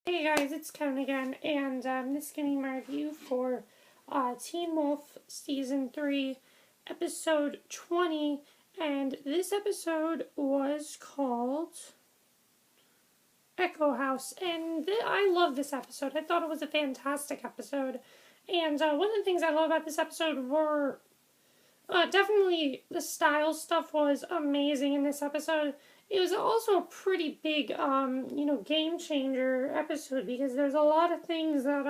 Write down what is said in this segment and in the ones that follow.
Hey guys, it's Kevin again, and this is going to be my review for Teen Wolf Season 3, Episode 20, and this episode was called Echo House, and I love this episode. I thought it was a fantastic episode, and one of the things I love about this episode were definitely the Stiles stuff was amazing in this episode. It was also a pretty big, game changer episode because there's a lot of things that,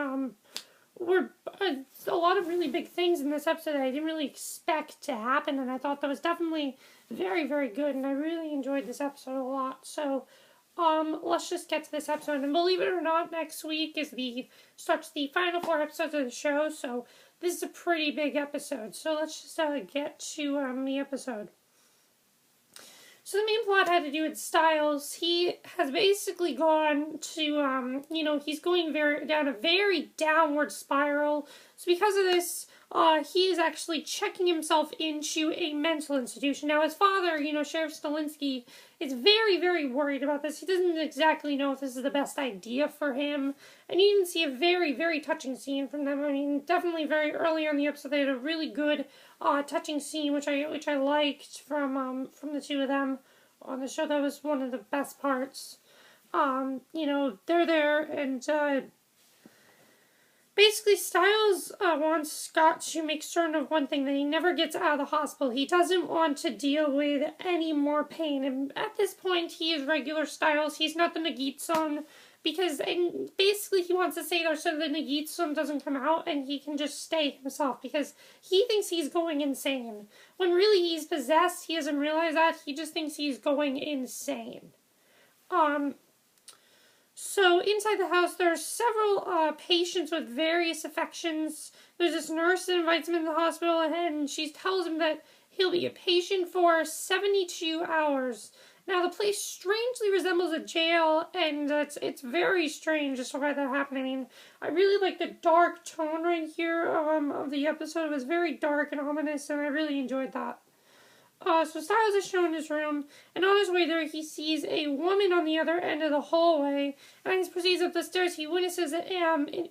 were a lot of really big things in this episode that I didn't really expect to happen, and I thought that was definitely very, very good, and I really enjoyed this episode a lot. So, let's just get to this episode, and believe it or not, next week starts the final 4 episodes of the show, so this is a pretty big episode. So let's just get to the episode. So the main plot had to do with Stiles. He has basically gone to, he's going down a very downward spiral. So because of this, he is actually checking himself into a mental institution. Now his father, Sheriff Stilinski, is very, very worried about this. He doesn't exactly know if this is the best idea for him. And you can see a very, very touching scene from them. I mean, definitely very early on in the episode, they had a really good, touching scene, which I liked from the two of them on the show. That was one of the best parts. They're there, and basically Stiles wants Scott to make certain of one thing, that he never gets out of the hospital. He doesn't want to deal with any more pain, and at this point he is regular Stiles. He's not the Nagitsun, and basically he wants to stay there so the Nagitsun doesn't come out and he can just stay himself, because he thinks he's going insane. When really he's possessed, he doesn't realize that. He just thinks he's going insane. So inside the house, there are several patients with various affections. There's this nurse that invites him in the hospital, and she tells him that he'll be a patient for 72 hours. Now, the place strangely resembles a jail, and it's very strange as to why that happened. I mean, I really like the dark tone right here of the episode. It was very dark and ominous, and I really enjoyed that. So Stiles is shown his room, and on his way there, he sees a woman on the other end of the hallway, and as he proceeds up the stairs, he witnesses an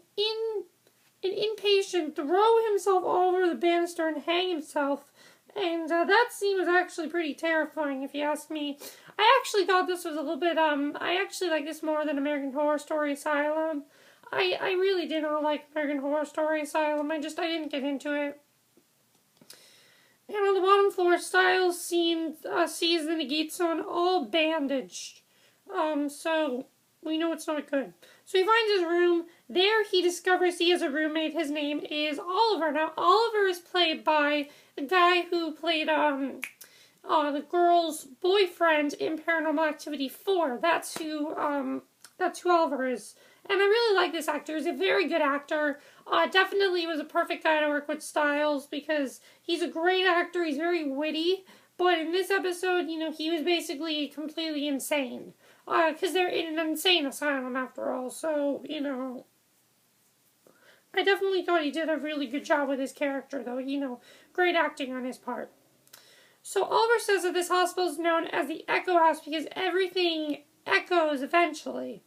inpatient throw himself over the banister and hang himself, and that scene was actually pretty terrifying, if you ask me. I actually thought this was a little bit, I actually like this more than American Horror Story Asylum. I really did not like American Horror Story Asylum. I didn't get into it. And on the bottom floor, Stiles sees the Nagitsun all bandaged. So we know it's not good. So he finds his room. There he discovers he has a roommate. His name is Oliver. Now, Oliver is played by the guy who played, the girl's boyfriend in Paranormal Activity 4. That's who Oliver is. And I really like this actor. He's a very good actor. Definitely was a perfect guy to work with Stiles, because he's a great actor. He's very witty. But in this episode, he was basically completely insane. Because they're in an insane asylum after all. So, I definitely thought he did a really good job with his character, though. Great acting on his part. So Oliver says that this hospital is known as the Echo House because everything echoes eventually.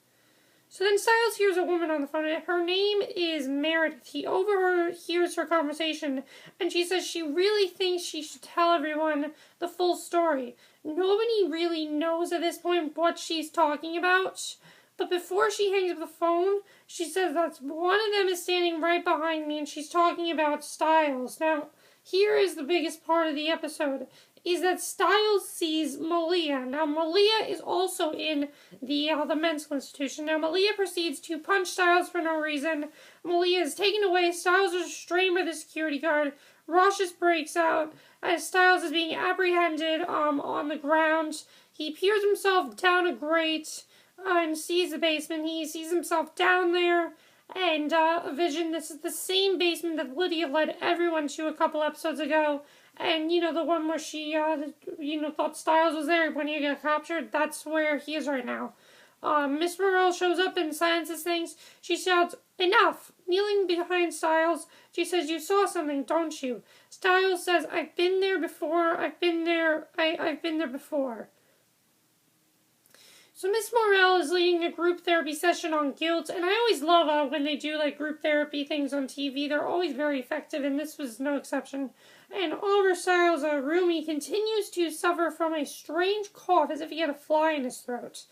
So then Stiles hears a woman on the phone, and her name is Meredith. He overhears her conversation, and she says she really thinks she should tell everyone the full story. Nobody really knows at this point what she's talking about, but before she hangs up the phone, she says that one of them is standing right behind me, and she's talking about Stiles. Now, here is the biggest part of the episode, is that Stiles sees Malia. Now, Malia is also in the mental institution. Now, Malia proceeds to punch Stiles for no reason. Malia is taken away. Stiles is restrained by the security guard. Rushes breaks out as Stiles is being apprehended on the ground. He peers himself down a grate and sees the basement. He sees himself down there. And a vision, this is the same basement that Lydia led everyone to a couple episodes ago. And, the one where she, thought Stiles was there when he got captured, that's where he is right now. Miss Morrell shows up and silences things. She shouts, "Enough!" Kneeling behind Stiles, she says, "You saw something, don't you?" Stiles says, "I've been there before, I've been there before." So Miss Morrell is leading a group therapy session on guilt, and I always love when they do like group therapy things on TV. They're always very effective, and this was no exception. And Oliver Stiles, roomie, continues to suffer from a strange cough as if he had a fly in his throat.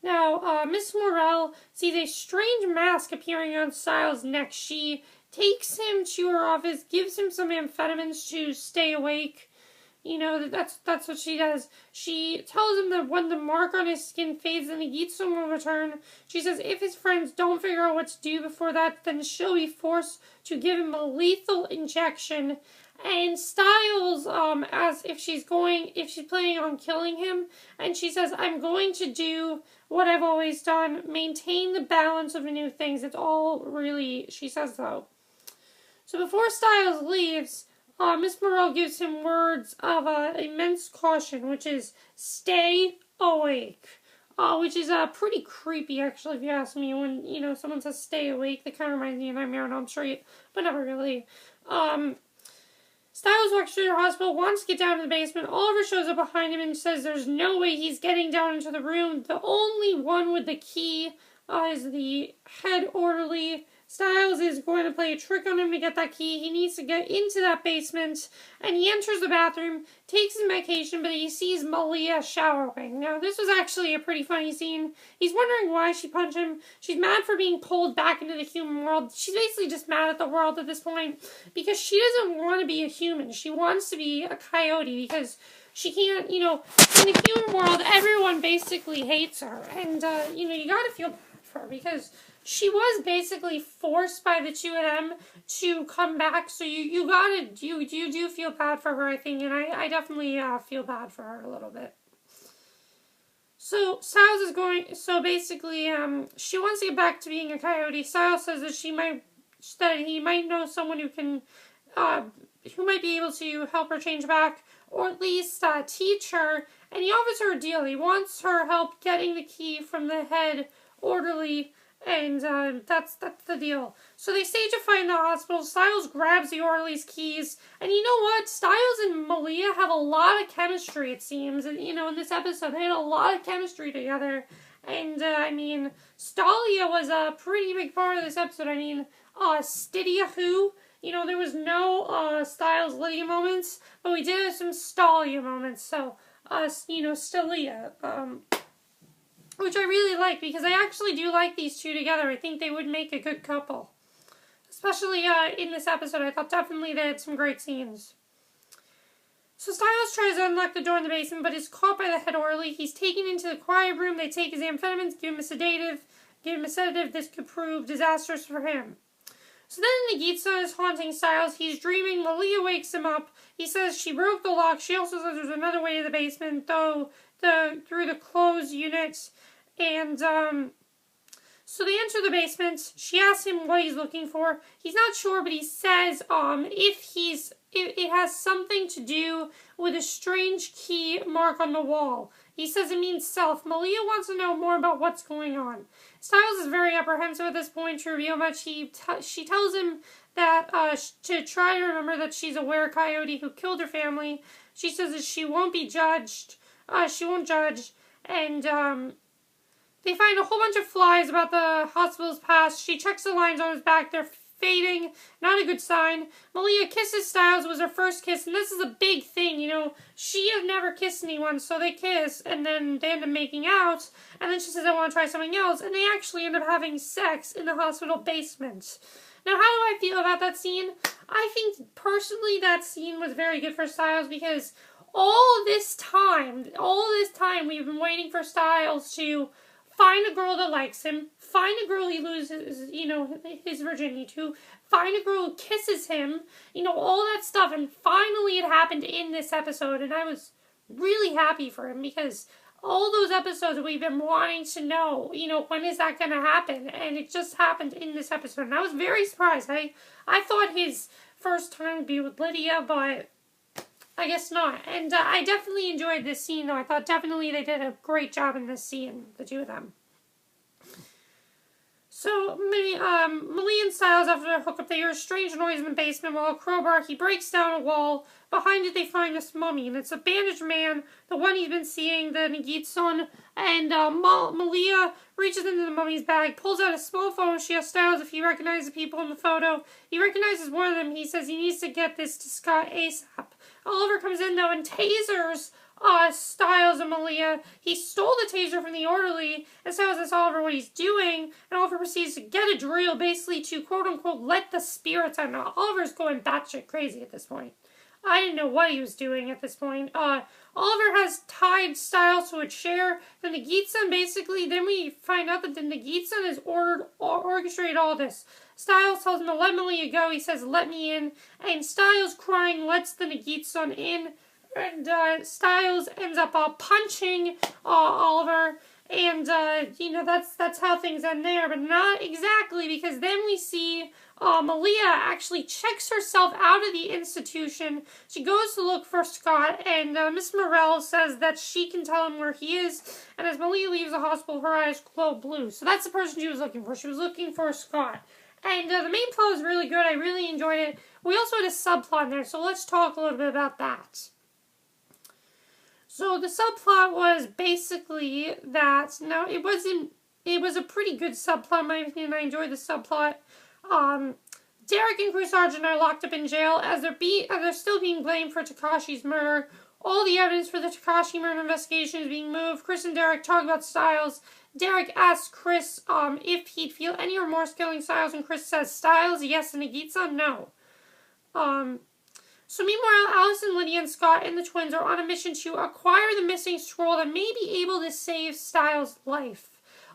Now, Miss Morrell sees a strange mask appearing on Stiles' neck. She takes him to her office, gives him some amphetamines to stay awake. You know, that's what she does. She tells him that when the mark on his skin fades and the Gitsu will return, she says if his friends don't figure out what to do before that, then she'll be forced to give him a lethal injection. And Stiles, as if she's planning on killing him, and she says, I'm going to do what I've always done, maintain the balance of new things. It's all really, she says though. So before Stiles leaves, Miss Morrell gives him words of immense caution, which is stay awake. Which is pretty creepy, actually, if you ask me. When, you know, someone says stay awake, that kind of reminds me of Nightmare on Elm Street, but never really. Stiles walks through the hospital, wants to get down to the basement. Oliver shows up behind him and says there's no way he's getting down into the room. The only one with the key is the head orderly. Stiles is going to play a trick on him to get that key. He needs to get into that basement, and he enters the bathroom, takes his medication, but he sees Malia showering. Now, this was actually a pretty funny scene. He's wondering why she punched him. She's mad for being pulled back into the human world. She's basically just mad at the world at this point, because she doesn't want to be a human. She wants to be a coyote, because she can't, you know, in the human world, everyone basically hates her, and, you know, you gotta feel bad for her, because she was basically forced by the two of them to come back, so you do feel bad for her, I think, and I definitely feel bad for her a little bit. So Stiles is so basically, she wants to get back to being a coyote. Stiles says that he might know someone who might be able to help her change back, or at least teach her, and he offers her a deal. He wants her help getting the key from the head orderly, and that's the deal. So they stage a fight in the hospital. Stiles grabs the orderly's keys. And you know what? Stiles and Malia have a lot of chemistry, it seems. And, you know, in this episode, they had a lot of chemistry together. And, I mean, Stalia was a pretty big part of this episode. I mean, Stydia who? You know, there was no Stiles Lydia moments, but we did have some Stalia moments. So, you know, Stalia, which I really like, because I actually do like these two together. I think they would make a good couple. Especially in this episode, I thought definitely they had some great scenes. So Stiles tries to unlock the door in the basement, but is caught by the head orderly. He's taken into the quiet room. They take his amphetamines, give him a sedative. This could prove disastrous for him. So then Nagitsa is haunting Stiles. He's dreaming. Malia wakes him up. He says she broke the lock. She also says there's another way to the basement, though through the closed unit. And so they enter the basement. She asks him what he's looking for. He's not sure, but he says it has something to do with a strange key mark on the wall. He says it means self. Malia wants to know more about what's going on. Stiles is very apprehensive at this point to reveal much. She tells him that to try to remember that she's a were-coyote who killed her family. She says that she won't be judged. She won't judge. And they find a whole bunch of flies about the hospital's past. She checks the lines on his back. They're fading. Not a good sign. Malia kisses Stiles. It was her first kiss, and this is a big thing, you know. She has never kissed anyone, so they kiss, and then they end up making out, and then she says, I want to try something else, and they actually end up having sex in the hospital basement. Now, how do I feel about that scene? I think, personally, that scene was very good for Stiles, because all this time, we've been waiting for Stiles to find a girl that likes him, find a girl he loses, you know, his virginity to, find a girl who kisses him, you know, all that stuff, and finally it happened in this episode, and I was really happy for him, because all those episodes we've been wanting to know, you know, when is that going to happen, and it just happened in this episode, and I was very surprised. I thought his first time would be with Lydia, but I guess not. And I definitely enjoyed this scene, though. I thought definitely they did a great job in this scene, the two of them. So, Malia and Stiles, after their hookup, they hear a strange noise in the basement while a crowbar, he breaks down a wall. Behind it, they find this mummy, and it's a bandaged man, the one he's been seeing, the Nagitsun, and Malia reaches into the mummy's bag, pulls out a small photo. She asks Stiles if he recognizes the people in the photo. He recognizes one of them. He says he needs to get this to Scott ASAP. Oliver comes in, though, and tasers Stiles and Malia. He stole the taser from the orderly, and Stiles asks Oliver what he's doing, and Oliver proceeds to get a drill, basically to, quote-unquote, let the spirits out. Now, Oliver's going batshit crazy at this point. I didn't know what he was doing at this point. Oliver has tied Stiles to a chair. The Nagitsun, basically, then we find out that the Nagitsun has orchestrated all this. Stiles tells him to let Malia go. He says, let me in. And Stiles, crying, lets the Nagitsun in. And Stiles ends up punching Oliver. And, that's how things end there. But not exactly, because then we see Malia actually checks herself out of the institution. She goes to look for Scott, and Miss Morell says that she can tell him where he is. And as Malia leaves the hospital, her eyes glow blue. So that's the person she was looking for. She was looking for Scott. And the main plot was really good. I really enjoyed it. We also had a subplot in there, so let's talk a little bit about that. So the subplot was basically that, now it was a pretty good subplot in my opinion. I enjoyed the subplot. Derek and Crew Sergeant are locked up in jail as they're still being blamed for Takashi's murder. All the evidence for the Takashi murder investigation is being moved. Chris and Derek talk about Stiles. Derek asks Chris if he'd feel any remorse killing Stiles, and Chris says Stiles, yes, and Nagitsun, no. So meanwhile, Allison, Lydia, and Scott and the twins are on a mission to acquire the missing scroll that may be able to save Stiles' life.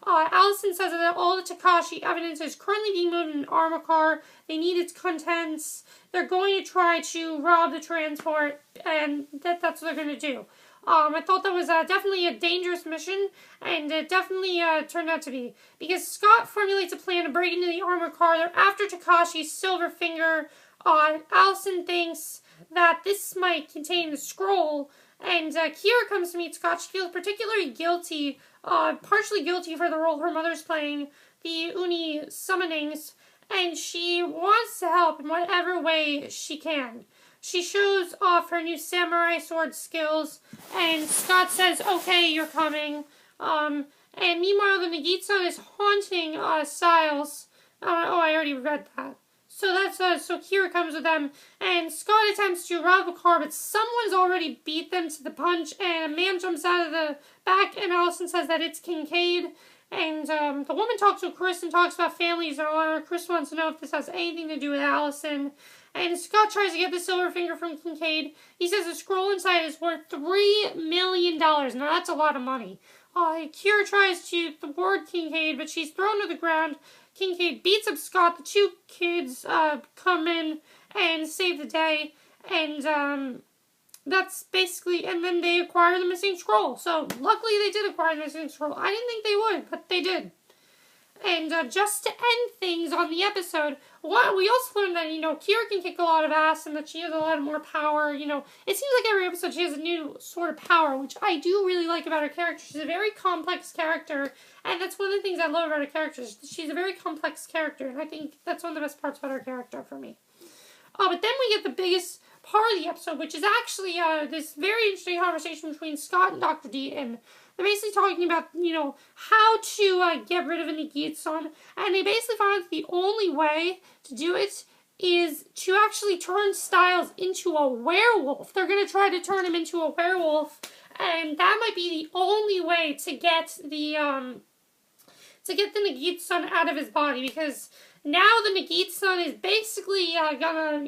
Allison says that all the Takashi evidence is currently being moved in an armor car. They need its contents. They're going to try to rob the transport, and that's what they're going to do. I thought that was definitely a dangerous mission, and it definitely turned out to be. Because Scott formulates a plan to break into the armor car. They're after Takashi's silver finger. Allison thinks that this might contain the scroll, and Kira comes to meet Scott. She feels particularly guilty, partially guilty for the role her mother's playing, the Uni summonings, and she wants to help in whatever way she can. She shows off her new samurai sword skills, and Scott says, okay, you're coming. And meanwhile, the Nagitsun is haunting Stiles. I already read that. So so Kira comes with them, and Scott attempts to rob the car, but someone's already beat them to the punch, and a man jumps out of the back, and Allison says that it's Kincaid, and the woman talks to Chris and talks about families and honor. Chris wants to know if this has anything to do with Allison, and Scott tries to get the silver finger from Kincaid. He says the scroll inside is worth $3 million. Now that's a lot of money. Kira tries to thwart Kincaid, but she's thrown to the ground. Kincaid beats up Scott. The two kids come in and save the day, and that's basically, and then they acquire the missing scroll. So luckily they did acquire the missing scroll. I didn't think they would, but they did. And just to end things on the episode, we also learned that, Kira can kick a lot of ass and that she has a lot more power. It seems like every episode she has a new sort of power, which I do really like about her character. She's a very complex character, and that's one of the things I love about her character. She's a very complex character, and I think that's one of the best parts about her character for me. But then we get the biggest part of the episode, which is actually this very interesting conversation between Scott and Dr. D, and they're basically talking about, how to get rid of a Nagitsun, and they basically found that the only way to do it is to actually turn Stiles into a werewolf. They're going to try to turn him into a werewolf, and that might be the only way to get the Nagitsun out of his body, because now the Nagitsun is basically gonna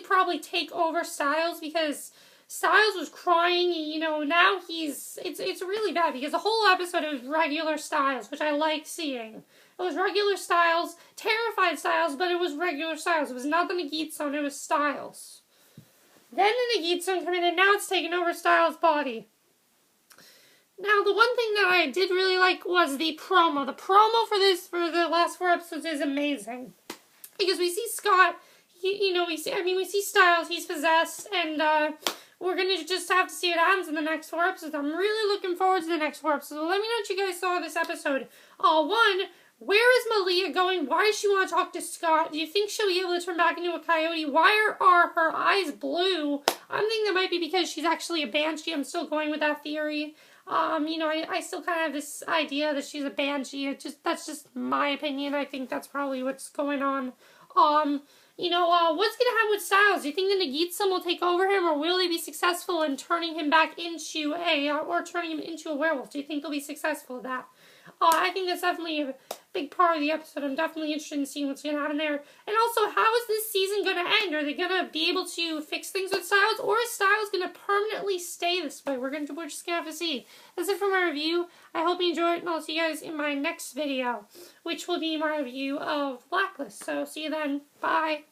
probably take over Stiles, because Stiles was crying, now it's really bad, because the whole episode was regular Stiles, which I like seeing. It was regular Stiles, terrified Stiles, but it was regular Stiles. It was not the Nagitsun, it was Stiles. Then the Nagitsun came in, and now it's taken over Stiles' body. Now, the one thing that I did really like was the promo. The promo for the last 4 episodes is amazing. Because we see Scott, we see Stiles, he's possessed, and we're going to just have to see what happens in the next 4 episodes. I'm really looking forward to the next 4 episodes. Let me know what you guys saw of this episode. 1, Where is Malia going? Why does she want to talk to Scott? Do you think she'll be able to turn back into a coyote? Why are her eyes blue? I'm thinking that might be because she's actually a banshee. I'm still going with that theory. You know, I still kind of have this idea that she's a banshee. That's just my opinion. I think that's probably what's going on. You know, what's going to happen with Stiles? Do you think the Nagitsum will take over him, or will they be successful in turning him back into turning him into a werewolf? Do you think they'll be successful at that? I think that's definitely a big part of the episode. I'm definitely interested in seeing what's going to happen there. And also, how is this season going to end? Are they going to be able to fix things with Stiles, or is Stiles going to permanently stay this way? We're just going to have to see. That's it for my review. I hope you enjoyed it, and I'll see you guys in my next video, which will be my review of Blacklist. So, see you then. Bye.